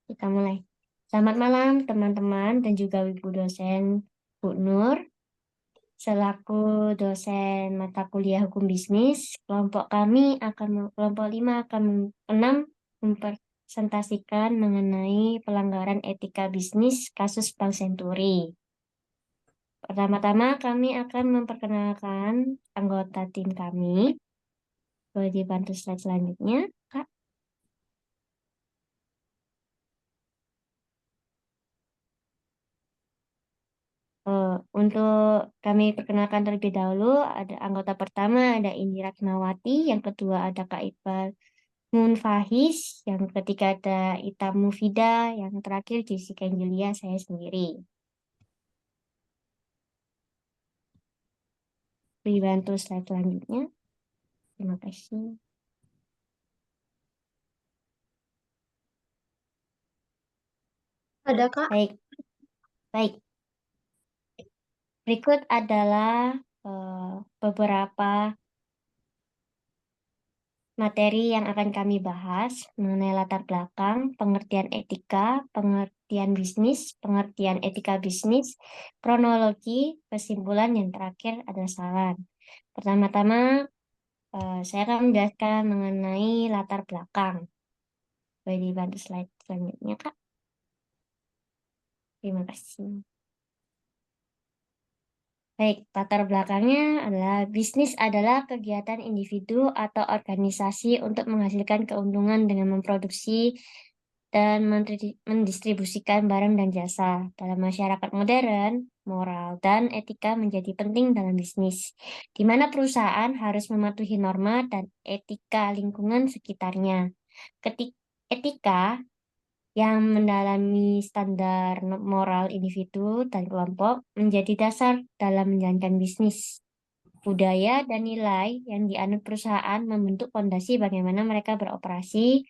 Kita mulai. Selamat malam teman-teman dan juga Ibu dosen Bu Nur. Selaku dosen mata kuliah hukum bisnis, kelompok 5 akan 6 mempresentasikan mengenai pelanggaran etika bisnis kasus Bank Senturi. Pertama-tama kami akan memperkenalkan anggota tim kami. Boleh dibantu slide selanjutnya, Kak. Untuk kami perkenalkan terlebih dahulu, ada anggota pertama ada Indira Kimawati, yang kedua ada Kak Iqbal Munfahis, yang ketiga ada Ita Mufida, yang terakhir Jessica Angelia, saya sendiri. Dibantu slide selanjutnya. Terima kasih. Ada, Kak? Baik, baik. Berikut adalah beberapa materi yang akan kami bahas mengenai latar belakang, pengertian etika, pengertian bisnis, pengertian etika bisnis, kronologi, kesimpulan, yang terakhir adalah saran. Pertama-tama, saya akan menjelaskan mengenai latar belakang. Boleh dibantu slide selanjutnya, Kak. Terima kasih. Baik, latar belakangnya adalah bisnis adalah kegiatan individu atau organisasi untuk menghasilkan keuntungan dengan memproduksi dan mendistribusikan barang dan jasa. Dalam masyarakat modern, moral dan etika menjadi penting dalam bisnis, di mana perusahaan harus mematuhi norma dan etika lingkungan sekitarnya. Etika yang mendalami standar moral individu dan kelompok menjadi dasar dalam menjalankan bisnis. Budaya dan nilai yang dianut perusahaan membentuk fondasi bagaimana mereka beroperasi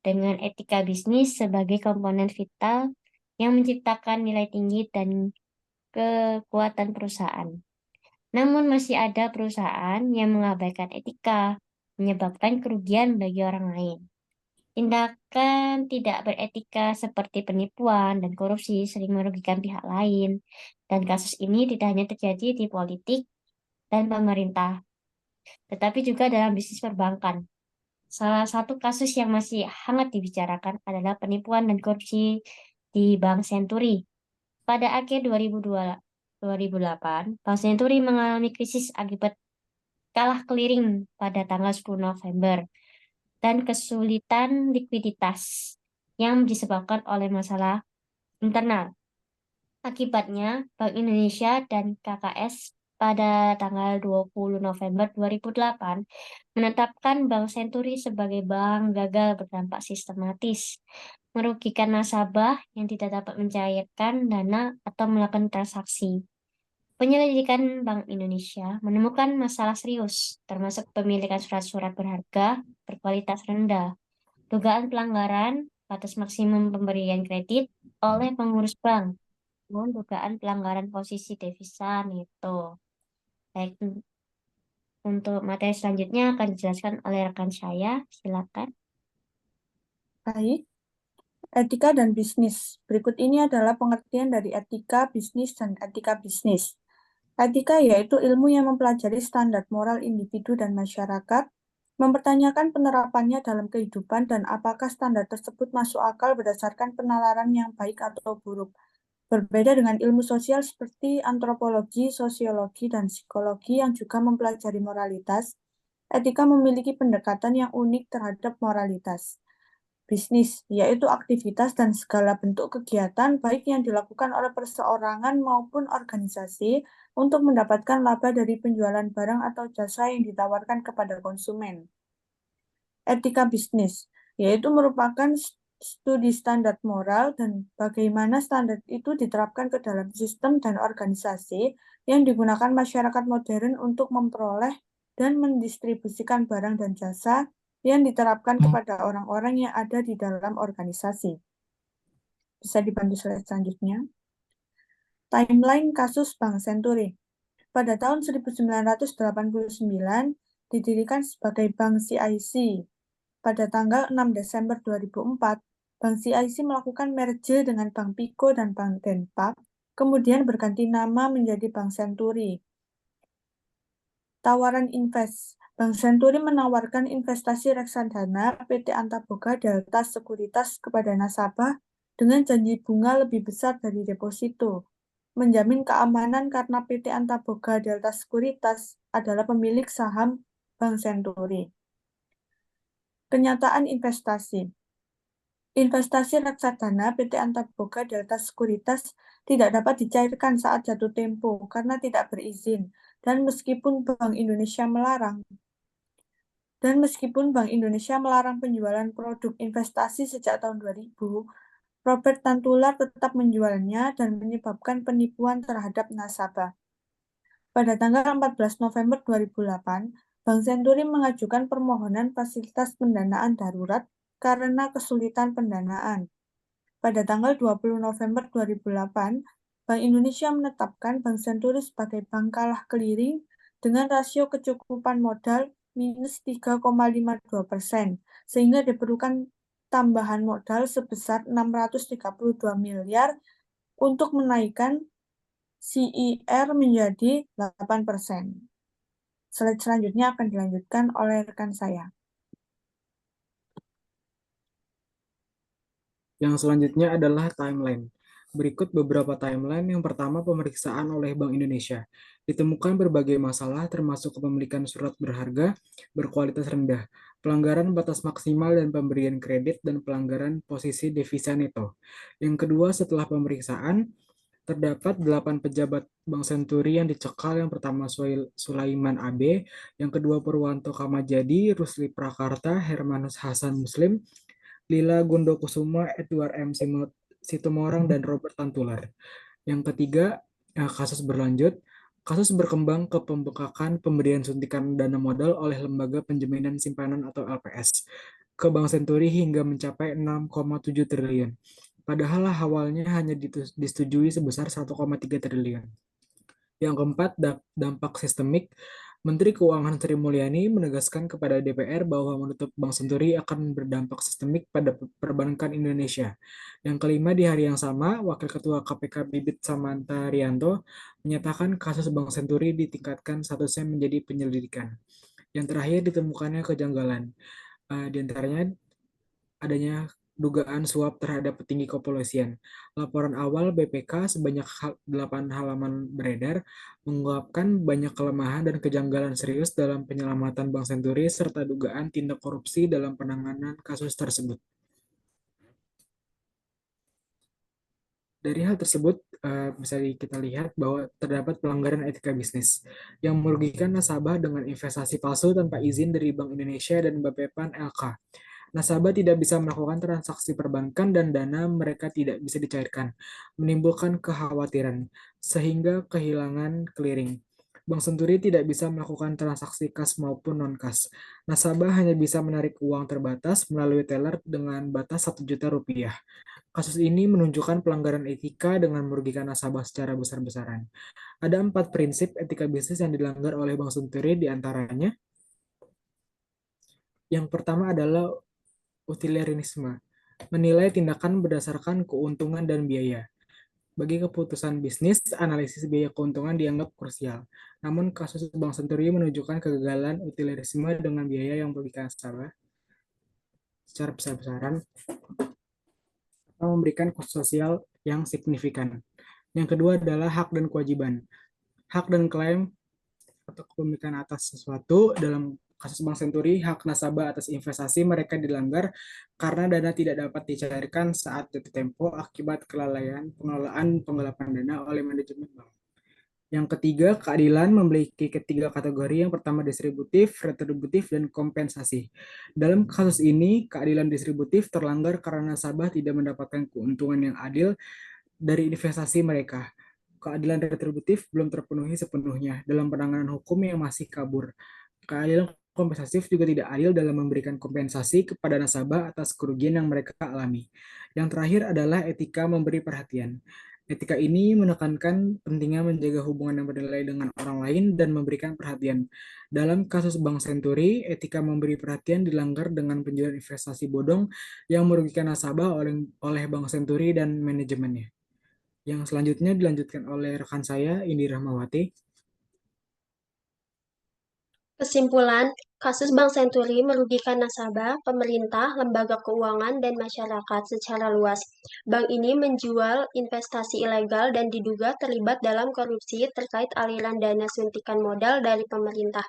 dengan etika bisnis sebagai komponen vital yang menciptakan nilai tinggi dan kekuatan perusahaan. Namun masih ada perusahaan yang mengabaikan etika, menyebabkan kerugian bagi orang lain. Tindakan tidak beretika seperti penipuan dan korupsi sering merugikan pihak lain, dan kasus ini tidak hanya terjadi di politik dan pemerintah, tetapi juga dalam bisnis perbankan. Salah satu kasus yang masih hangat dibicarakan adalah penipuan dan korupsi di Bank Senturi. Pada akhir 2008, Bank Senturi mengalami krisis akibat kalah clearing pada tanggal 10 November dan kesulitan likuiditas yang disebabkan oleh masalah internal. Akibatnya, Bank Indonesia dan KKS pada tanggal 20 November 2008 menetapkan Bank Senturi sebagai bank gagal berdampak sistematis, merugikan nasabah yang tidak dapat mencairkan dana atau melakukan transaksi. Penyelidikan Bank Indonesia menemukan masalah serius, termasuk pemilikan surat-surat berharga berkualitas rendah, dugaan pelanggaran batas maksimum pemberian kredit oleh pengurus bank, dan dugaan pelanggaran posisi devisa neto. Baik, untuk materi selanjutnya akan dijelaskan oleh rekan saya. Silakan. Baik. Etika dan bisnis. Berikut ini adalah pengertian dari etika bisnis dan etika bisnis. Etika yaitu ilmu yang mempelajari standar moral individu dan masyarakat, mempertanyakan penerapannya dalam kehidupan dan apakah standar tersebut masuk akal berdasarkan penalaran yang baik atau buruk. Berbeda dengan ilmu sosial seperti antropologi, sosiologi, dan psikologi yang juga mempelajari moralitas, etika memiliki pendekatan yang unik terhadap moralitas. Bisnis, yaitu aktivitas dan segala bentuk kegiatan baik yang dilakukan oleh perseorangan maupun organisasi untuk mendapatkan laba dari penjualan barang atau jasa yang ditawarkan kepada konsumen. Etika bisnis, yaitu merupakan studi standar moral dan bagaimana standar itu diterapkan ke dalam sistem dan organisasi yang digunakan masyarakat modern untuk memperoleh dan mendistribusikan barang dan jasa yang diterapkan kepada orang-orang yang ada di dalam organisasi. Bisa dibantu slide selanjutnya. Timeline kasus Bank Senturi. Pada tahun 1989, didirikan sebagai Bank CIC. Pada tanggal 6 Desember 2004, Bank CIC melakukan merge dengan Bank Piko dan Bank Denpak, kemudian berganti nama menjadi Bank Senturi. Tawaran invest. Bank Senturi menawarkan investasi reksadana PT Antaboga Delta Sekuritas kepada nasabah dengan janji bunga lebih besar dari deposito, menjamin keamanan karena PT Antaboga Delta Sekuritas adalah pemilik saham Bank Senturi. Kenyataan investasi. Investasi reksadana PT Antaboga Delta Sekuritas tidak dapat dicairkan saat jatuh tempo karena tidak berizin, dan meskipun Bank Indonesia melarang penjualan produk investasi sejak tahun 2000, Robert Tantular tetap menjualnya dan menyebabkan penipuan terhadap nasabah. Pada tanggal 14 November 2008, Bank Senturi mengajukan permohonan fasilitas pendanaan darurat karena kesulitan pendanaan. Pada tanggal 20 November 2008, Bank Indonesia menetapkan Bank Senturi sebagai bank kalah keliring dengan rasio kecukupan modal minus 3,52%, sehingga diperlukan tambahan modal sebesar 632 miliar untuk menaikkan CIR menjadi 8%. Slide selanjutnya akan dilanjutkan oleh rekan saya. Yang selanjutnya adalah timeline. Berikut beberapa timeline. Yang pertama, pemeriksaan oleh Bank Indonesia. Ditemukan berbagai masalah termasuk kepemilikan surat berharga berkualitas rendah, pelanggaran batas maksimal dan pemberian kredit, dan pelanggaran posisi devisa neto. Yang kedua, setelah pemeriksaan, terdapat 8 pejabat Bank Senturi yang dicekal. Yang pertama Sulaiman AB, yang kedua Purwanto Kamajadi, Rusli Prakarta, Hermanus Hasan Muslim, Lila Gundokusuma, Edward M. Situmorang, dan Robert Tantular. Yang ketiga, kasus berlanjut. Kasus berkembang ke pembekakan pemberian suntikan dana modal oleh Lembaga Penjaminan Simpanan atau LPS ke Bank Senturi hingga mencapai 6,7 triliun. Padahal awalnya hanya disetujui sebesar 1,3 triliun. Yang keempat, dampak sistemik. Menteri Keuangan Sri Mulyani menegaskan kepada DPR bahwa menutup Bank Senturi akan berdampak sistemik pada perbankan Indonesia. Yang kelima, di hari yang sama, Wakil Ketua KPK Bibit Samantha Rianto menyatakan kasus Bank Senturi ditingkatkan statusnya menjadi penyelidikan. Yang terakhir, ditemukannya kejanggalan. Di antaranya adanya dugaan suap terhadap petinggi kepolisian. Laporan awal BPK sebanyak 8 halaman beredar mengungkapkan banyak kelemahan dan kejanggalan serius dalam penyelamatan Bank Senturi serta dugaan tindak korupsi dalam penanganan kasus tersebut. Dari hal tersebut bisa kita lihat bahwa terdapat pelanggaran etika bisnis yang merugikan nasabah dengan investasi palsu tanpa izin dari Bank Indonesia dan Bapepam LK. Nasabah tidak bisa melakukan transaksi perbankan dan dana mereka tidak bisa dicairkan, menimbulkan kekhawatiran, sehingga kehilangan clearing. Bank Senturi tidak bisa melakukan transaksi kas maupun non-kas. Nasabah hanya bisa menarik uang terbatas melalui teller dengan batas 1 juta rupiah. Kasus ini menunjukkan pelanggaran etika dengan merugikan nasabah secara besar-besaran. Ada 4 prinsip etika bisnis yang dilanggar oleh Bank Senturi, diantaranya yang pertama adalah utilitarianisme, menilai tindakan berdasarkan keuntungan dan biaya. Bagi keputusan bisnis, analisis biaya keuntungan dianggap krusial. Namun, kasus Bank Senturi menunjukkan kegagalan utilitarisme dengan biaya yang merugikan nasabah secara besar-besaran atau memberikan cost sosial yang signifikan. Yang kedua adalah hak dan kewajiban. Hak dan klaim atau kepemilikan atas sesuatu. Dalam kasus Bank Senturi, hak nasabah atas investasi mereka dilanggar karena dana tidak dapat dicairkan saat jatuh tempo akibat kelalaian pengelolaan penggelapan dana oleh manajemen bank. Yang ketiga, keadilan memiliki ketiga kategori. Yang pertama distributif, retributif, dan kompensasi. Dalam kasus ini, keadilan distributif terlanggar karena nasabah tidak mendapatkan keuntungan yang adil dari investasi mereka. Keadilan retributif belum terpenuhi sepenuhnya dalam penanganan hukum yang masih kabur. Keadilan kompensatif juga tidak adil dalam memberikan kompensasi kepada nasabah atas kerugian yang mereka alami. Yang terakhir adalah etika memberi perhatian. Etika ini menekankan pentingnya menjaga hubungan yang bernilai dengan orang lain dan memberikan perhatian. Dalam kasus Bank Senturi, etika memberi perhatian dilanggar dengan penjualan investasi bodong yang merugikan nasabah oleh Bank Senturi dan manajemennya. Yang selanjutnya dilanjutkan oleh rekan saya, Indi Rahmawati. Kesimpulan, kasus Bank Senturi merugikan nasabah, pemerintah, lembaga keuangan, dan masyarakat secara luas. Bank ini menjual investasi ilegal dan diduga terlibat dalam korupsi terkait aliran dana suntikan modal dari pemerintah.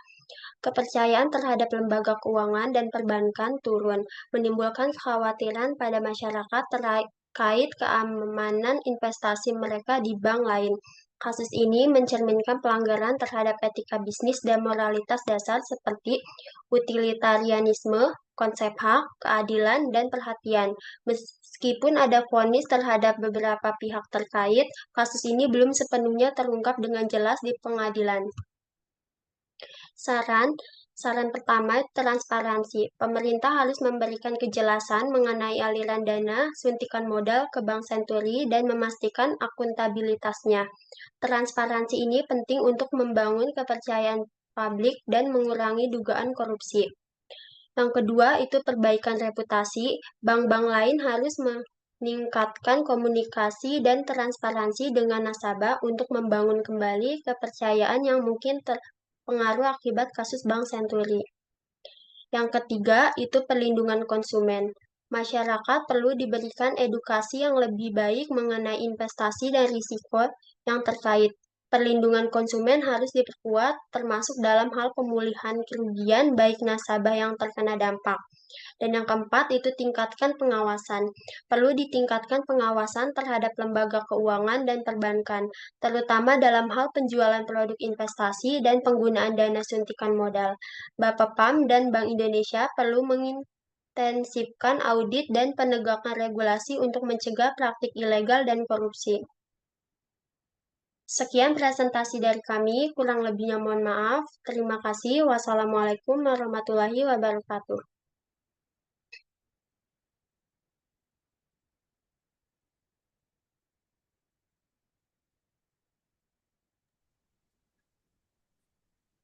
Kepercayaan terhadap lembaga keuangan dan perbankan turun, menimbulkan kekhawatiran pada masyarakat terkait keamanan investasi mereka di bank lain. Kasus ini mencerminkan pelanggaran terhadap etika bisnis dan moralitas dasar seperti utilitarianisme, konsep hak, keadilan, dan perhatian. Meskipun ada vonis terhadap beberapa pihak terkait, kasus ini belum sepenuhnya terungkap dengan jelas di pengadilan. Saran pertama, transparansi. Pemerintah harus memberikan kejelasan mengenai aliran dana suntikan modal ke Bank Senturi dan memastikan akuntabilitasnya. Transparansi ini penting untuk membangun kepercayaan publik dan mengurangi dugaan korupsi. Yang kedua, itu perbaikan reputasi. Bank-bank lain harus meningkatkan komunikasi dan transparansi dengan nasabah untuk membangun kembali kepercayaan yang mungkin terpengaruh akibat kasus Bank Senturi. Yang ketiga, itu perlindungan konsumen. Masyarakat perlu diberikan edukasi yang lebih baik mengenai investasi dan risiko yang terkait. Perlindungan konsumen harus diperkuat, termasuk dalam hal pemulihan kerugian baik nasabah yang terkena dampak. Dan yang keempat, itu tingkatkan pengawasan. Perlu ditingkatkan pengawasan terhadap lembaga keuangan dan perbankan, terutama dalam hal penjualan produk investasi dan penggunaan dana suntikan modal. Bapepam dan Bank Indonesia perlu mengintensifkan audit dan penegakan regulasi untuk mencegah praktik ilegal dan korupsi. Sekian presentasi dari kami, kurang lebihnya mohon maaf. Terima kasih. Wassalamualaikum warahmatullahi wabarakatuh.